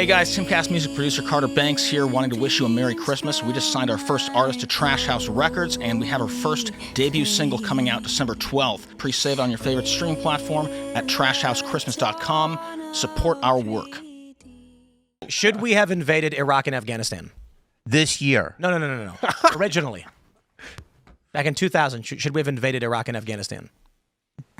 Hey guys, Timcast music producer Carter Banks here, wanting to wish you a Merry Christmas. We just signed our first artist to Trash House Records, and we have our first debut single coming out December 12th. Pre-save it on your favorite stream platform at trashhousechristmas.com. Support our work. Should we have invaded Iraq and Afghanistan? This year? No. Originally. Back in 2000, should we have invaded Iraq and Afghanistan?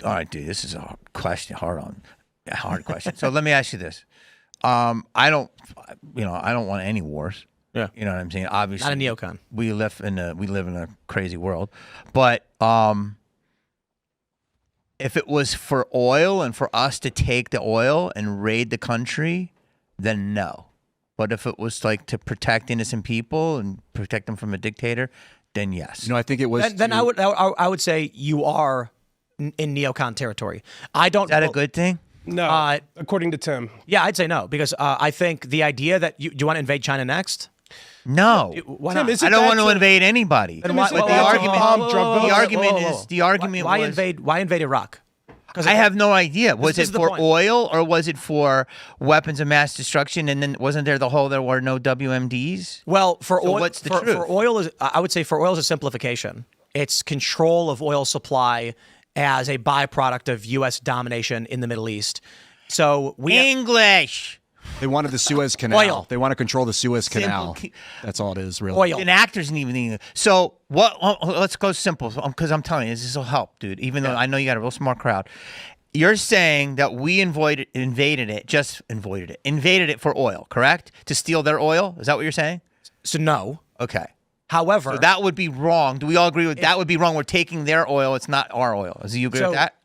All right, dude, this is a question, hard question. So let me ask you this. I don't want any wars. Yeah. You know what I'm saying? Obviously. Not a neocon. We live in a crazy world. But if it was for oil and for us to take the oil and raid the country, then no. But if it was like to protect innocent people and protect them from a dictator, then yes. You know, I think it was. Then I would say you are in neocon territory. I don't. Is that a good thing? No, according to Tim. Yeah, I'd say no, because I think the idea that do you want to invade China next? No. Why Tim, not? I don't want to invade anybody. Tim, But the argument Why was, invade Iraq? I have no idea. Was is it the for point. oil or was it for weapons of mass destruction? And then wasn't there the whole there were no WMDs? Well, for So oil, what's the for truth? oil is I would say for oil is a simplification. It's control of oil supply as a byproduct of U.S. domination in the Middle East. So English. They wanted the Suez Canal. Oil. They want to control the Suez Canal. Simple. That's all it is, really. Oil. And actors didn't even need. So what? Let's go simple, because I'm telling you, this will help, dude. Even though I know you got a real smart crowd. You're saying that we invaded it for oil, correct? To steal their oil? Is that what you're saying? So no. Okay. However, So that would be wrong. Do we all agree with that? Would be wrong. We're taking their oil. It's not our oil. Do you agree with that?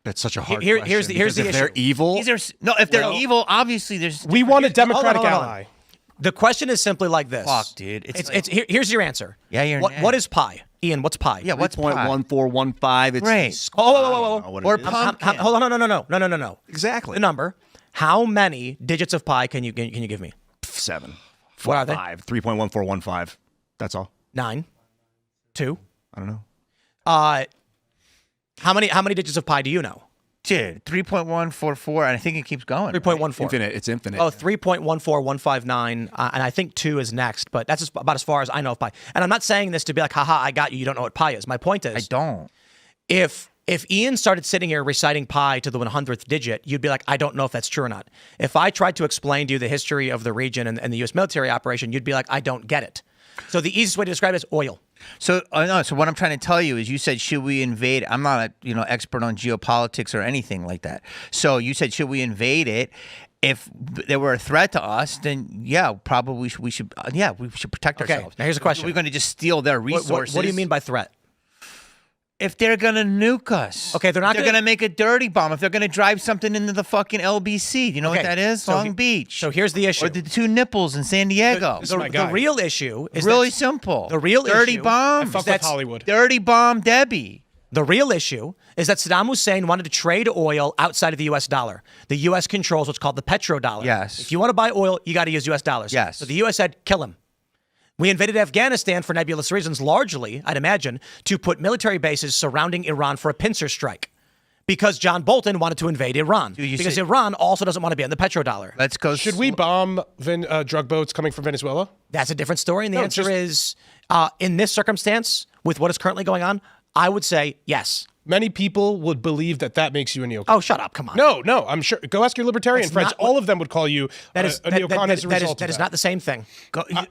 That's such a hard here's question. the If they're issue. evil, If they're evil, obviously there's. We want a Democratic hold on. ally. The question is simply like this. Fuck, dude. Here's your answer. Yeah, you're an What ass. is pi? Ian, what's pi? Yeah, what's pi? 3.1415. It's Great. Whoa. Or pumpkin. Hold on. No. Exactly. The number. How many digits of pi can you give me? 7. What are they? 5. 3.1415. That's all. 9. 2. I don't know. How many digits of pi do you know? Dude, 3.144, and I think it keeps going. 3.14. Infinite. It's infinite. Oh, 3.14159, and I think 2 is next, but that's about as far as I know of pi. And I'm not saying this to be like, haha, I got you, you don't know what pi is. My point is, I don't. if Ian started sitting here reciting pi to the 100th digit, you'd be like, I don't know if that's true or not. If I tried to explain to you the history of the region and the U.S. military operation, you'd be like, I don't get it. So the easiest way to describe it is oil. So no. So what I'm trying to tell you is, you said, should we invade? I'm not a expert on geopolitics or anything like that. So you said, should we invade it? If they were a threat to us, then yeah, probably we should protect ourselves. Now here's a question. We're going to just steal their resources. What do you mean by threat? If they're going to nuke us. Okay, they're not going to make a dirty bomb. If they're going to drive something into the fucking LBC. Do you know what that is? Long Beach. So here's the issue. Or the two nipples in San Diego. The real issue is really simple. The real dirty issue, bomb. Fuck with Hollywood. Dirty bomb Debbie. The real issue is that Saddam Hussein wanted to trade oil outside of the U.S. dollar. The U.S. controls what's called the petrodollar. Yes. If you want to buy oil, you got to use U.S. dollars. Yes. So the U.S. said, kill him. We invaded Afghanistan for nebulous reasons, largely, I'd imagine, to put military bases surrounding Iran for a pincer strike. Because John Bolton wanted to invade Iran. Because Iran also doesn't want to be on the petrodollar. Let's go. Should we bomb drug boats coming from Venezuela? That's a different story. And the answer is, in this circumstance, with what is currently going on, I would say yes. Many people would believe that makes you a neocon. Oh, shut up. Come on. No, I'm sure. Go ask your libertarian That's friends. not All of them would call you a neocon as a result of that. That is not the same thing.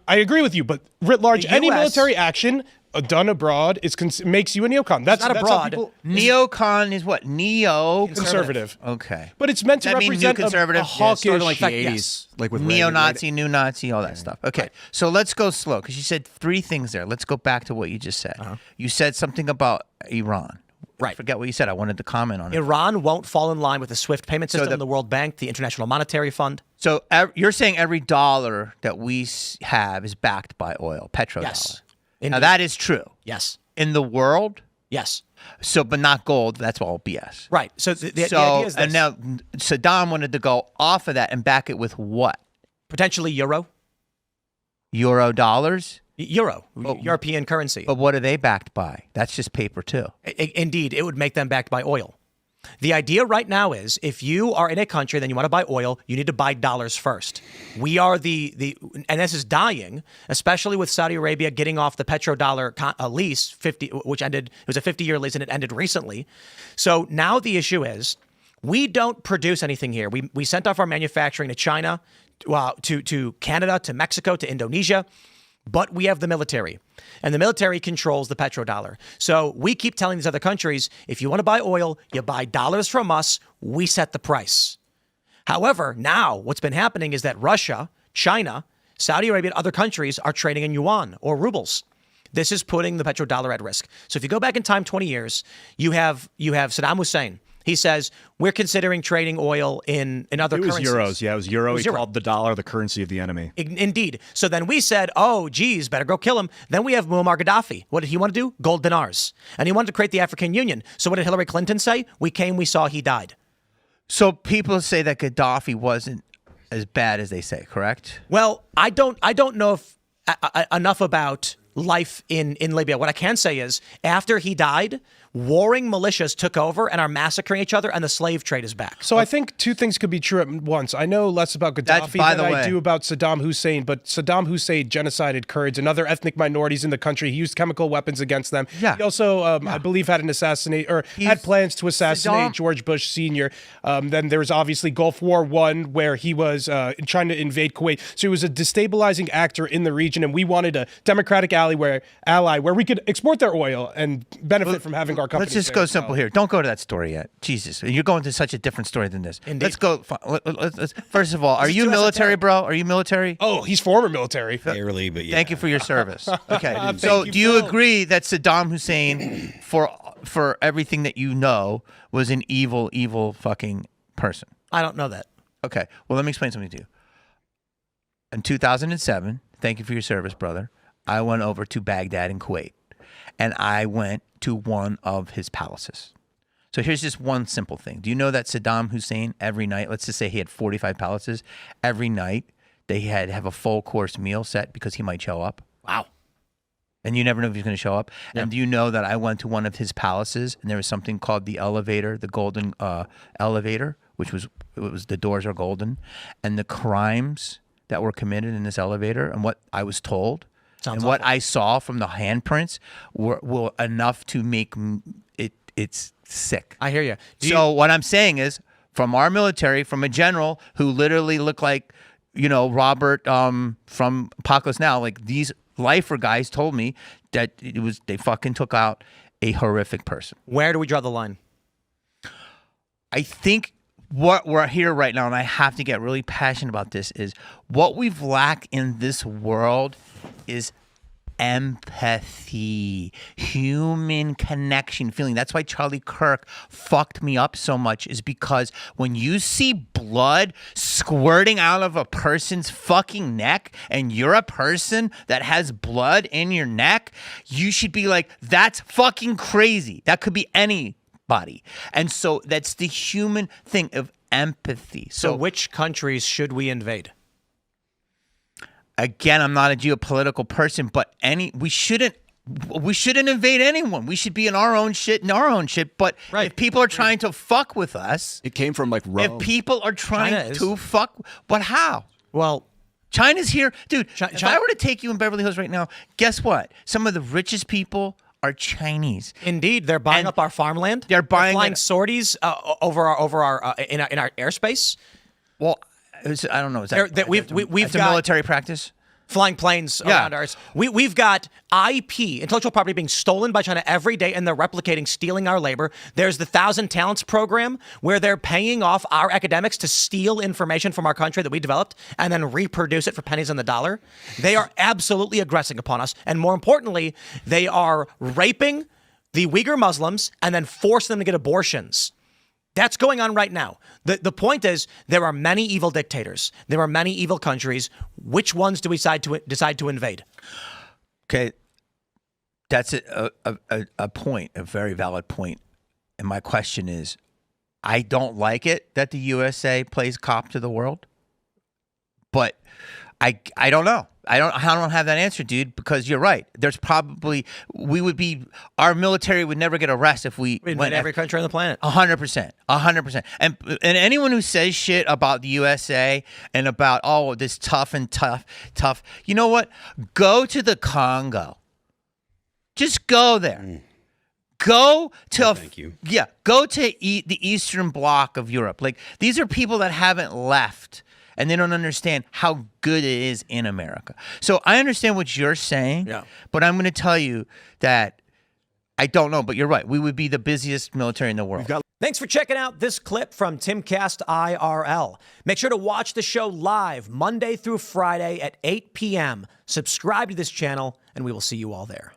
I agree with you, but writ large, The any US military action done abroad makes you a neocon. That's not how abroad. people- Neocon is what? Conservative. Okay. But it's meant to That mean represent new conservative? a hawkish, Sort of like the fact, 80s. yes. Like with Neo-Nazi, new Nazi, all that stuff. Okay. So let's go slow, because you said 3 things there. Let's go back to what you just said. You said something about Iran. Right. I forget what you said. I wanted to comment on it. Iran won't fall in line with the SWIFT payment system, the World Bank, the International Monetary Fund. So you're saying every dollar that we have is backed by oil, petrodollar. Yes. Now Indeed. that is true. Yes. In the world? Yes. So, but not gold. That's all BS. Right. So the idea is this. And now Saddam wanted to go off of that and back it with what? Potentially euro. Euro dollars? Euro. European currency. But what are they backed by? That's just paper too. Indeed, it would make them backed by oil. The idea right now is if you are in a country, then you want to buy oil, you need to buy dollars first. We are and this is dying, especially with Saudi Arabia getting off the petrodollar lease, 50, which ended, it was a 50-year lease and it ended recently. So now the issue is we don't produce anything here. We sent off our manufacturing to China, to Canada, to Mexico, to Indonesia. But we have the military, and the military controls the petrodollar. So we keep telling these other countries, if you want to buy oil, you buy dollars from us, we set the price. However, now what's been happening is that Russia, China, Saudi Arabia, and other countries are trading in yuan or rubles. This is putting the petrodollar at risk. So if you go back in time 20 years, you have Saddam Hussein. He says, we're considering trading oil in other currencies. It was euros. Yeah, it was euro. He called the dollar the currency of the enemy. Indeed. So then we said, oh, geez, better go kill him. Then we have Muammar Gaddafi. What did he want to do? Gold dinars. And he wanted to create the African Union. So what did Hillary Clinton say? We came, we saw, he died. So people say that Gaddafi wasn't as bad as they say, correct? Well, I don't know if enough about life in Libya. What I can say is after he died, warring militias took over and are massacring each other, and the slave trade is back. So I think two things could be true at once. I know less about Gaddafi than I do about Saddam Hussein, but Saddam Hussein genocided Kurds and other ethnic minorities in the country. He used chemical weapons against them. Yeah. He also, I believe, had had plans to assassinate George Bush Sr. Then there was obviously Gulf War I, where he was trying to invade Kuwait. So he was a destabilizing actor in the region, and we wanted a democratic ally where we could export their oil and benefit from having our companies. Let's just go simple here. Don't go to that story yet. Jesus, you're going to such a different story than this. Indeed. Let's go. First of all, are you military, bro? Are you military? Oh, he's former military. Barely, but yeah. Thank you for your service. Okay. So do you agree that Saddam Hussein, for everything that you know, was an evil fucking person? I don't know that. Okay. Well, let me explain something to you. In 2007, thank you for your service, brother, I went over to Baghdad in Kuwait, and I went to one of his palaces. So here's just one simple thing. Do you know that Saddam Hussein, every night, let's just say he had 45 palaces, every night they had to have a full course meal set because he might show up? Wow. And you never know if he's going to show up. Yeah. And do you know that I went to one of his palaces, and there was something called the elevator, the golden elevator, which was the doors are golden, and the crimes that were committed in this elevator and what I was told and what I saw from the handprints were enough to make it's sick. I hear you. So what I'm saying is, from our military, from a general who literally looked like, Robert from Apocalypse Now, like these lifer guys told me that they fucking took out a horrific person. Where do we draw the line? I think what we're here right now, and I have to get really passionate about this, is what we've lacked in this world is empathy, human connection, feeling. That's why Charlie Kirk fucked me up so much, is because when you see blood squirting out of a person's fucking neck and you're a person that has blood in your neck, you should be like, that's fucking crazy. That could be anybody. And so that's the human thing of empathy. So which countries should we invade? Again, I'm not a geopolitical person, but we shouldn't invade anyone. We should be in our own shit, But if people are trying to fuck with us, it came from like Rome. If people are trying to fuck, but how? Well, China's here, dude. If I were to take you in Beverly Hills right now, guess what? Some of the richest people are Chinese. Indeed, they're buying up our farmland. They're flying sorties over our in our airspace. Well, I don't know. Is that we've got military practice? Flying planes around ours. We've got IP, intellectual property, being stolen by China every day, and they're replicating, stealing our labor. There's the 1,000 Talents program, where they're paying off our academics to steal information from our country that we developed and then reproduce it for pennies on the dollar. They are absolutely aggressing upon us. And more importantly, they are raping the Uyghur Muslims and then forcing them to get abortions. That's going on right now. The point is, there are many evil dictators. There are many evil countries. Which ones do we decide to invade? Okay, that's a point, a very valid point. And my question is, I don't like it that the USA plays cop to the world, but I don't know. I don't have that answer, dude, because you're right. There's probably our military would never get arrested if we went every country on the planet. 100%. And anyone who says shit about the USA and about this tough, you know what? Go to the Congo. Just go there. Go to thank you. Yeah, go to the Eastern Bloc of Europe. Like, these are people that haven't left. And they don't understand how good it is in America. So I understand what you're saying, but I'm going to tell you that I don't know, but you're right. We would be the busiest military in the world. Thanks for checking out this clip from Timcast IRL. Make sure to watch the show live Monday through Friday at 8 p.m. Subscribe to this channel, and we will see you all there.